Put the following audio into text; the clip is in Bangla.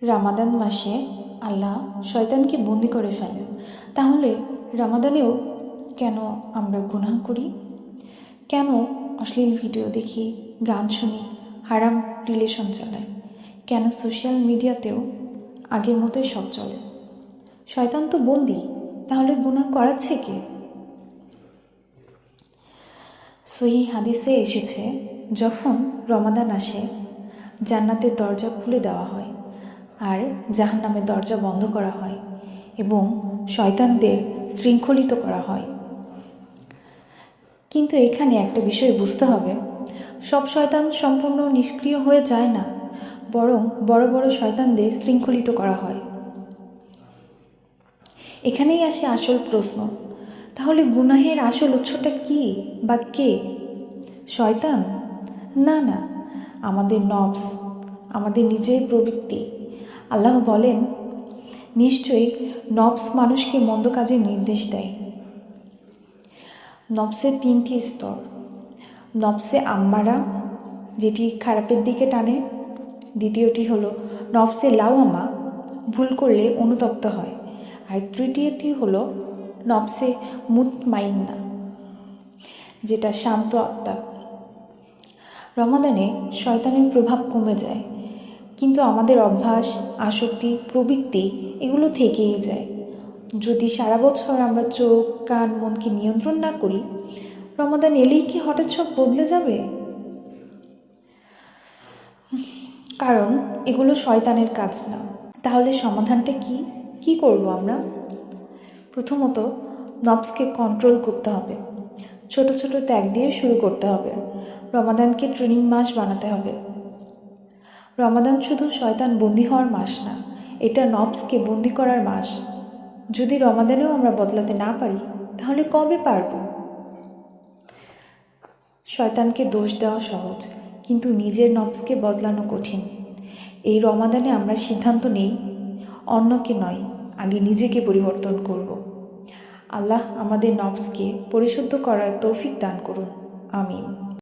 রামাদান মাসে আল্লাহ শয়তানকে বন্দি করে ফেলেন। তাহলে রামাদানেও কেন আমরা গুনাহ করি? কেন অশ্লীল ভিডিও দেখি, গান শুনি, হারাম রিলেশন চালাই? কেন সোশ্যাল মিডিয়াতেও আগের মতোই সব চলে? শয়তান তো বন্দি, তাহলে গুনাহ করাচ্ছে কে? সহিহ হাদিসে এসেছে, যখন রমাদান আসে জান্নাতের দরজা খুলে দেওয়া হয় আর জাহান্নামের দরজা বন্ধ করা হয় এবং শয়তানদের শৃঙ্খলিত করা হয়। কিন্তু এখানে একটা বিষয় বুঝতে হবে, সব শয়তান সম্পূর্ণ নিষ্ক্রিয় হয়ে যায় না, বরং বড় বড় শয়তানদের শৃঙ্খলিত করা হয়। এখানেই আসে আসল প্রশ্ন, তাহলে গুনাহের আসল উৎসটা কি বা কে? শয়তান? না না, আমাদের নফস, আমাদের নিজের প্রবৃত্তি। আল্লাহ বলেন, নিশ্চয়ই নফস মানুষকে মন্দ কাজে নির্দেশ দেয়। নফসের 3টি স্তর। নফসে আম্মারা, যেটি খারাপের দিকে টানে। দ্বিতীয়টি হলো নফসে লাওয়ামা, ভুল করলে অনুতপ্ত হয়। আর তৃতীয়টি হলো নফসে মুতমাইন্না, যেটা শান্ত আত্মা। রমাদানে শয়তানের প্রভাব কমে যায়, কিন্তু আমাদের অভ্যাস, আসক্তি, প্রবৃত্তি এগুলো থেকেই যায়। যদি সারা বছর আমরা চোখ, কান, মনকে নিয়ন্ত্রণ না করি, রমাদান এলেই কি হঠাৎ সব বদলে যাবে? কারণ এগুলো শয়তানের কাজ না। তাহলে সমাধানটা কি? কি করব আমরা? প্রথমত, নফসকে কন্ট্রোল করতে হবে। ছোট ছোট ত্যাগ দিয়ে শুরু করতে হবে। রমাদানকে ট্রেনিং মাস বানাতে হবে। রমাদান শুধু শয়তান বন্দী হওয়ার মাস না, এটা নফসকে বন্দী করার মাস। যদি রমাদানেও আমরা বদলাতে না পারি, তাহলে কবে পারব? শয়তানকে দোষ দেওয়া সহজ, কিন্তু নিজের নফসকে বদলানো কঠিন। এই রমাদানে আমরা সিদ্ধান্ত নেই, অন্যকে নয়, আগে নিজেকে পরিবর্তন করব। আল্লাহ আমাদের নফসকে পরিশুদ্ধ করার তৌফিক দান করুন। আমিন।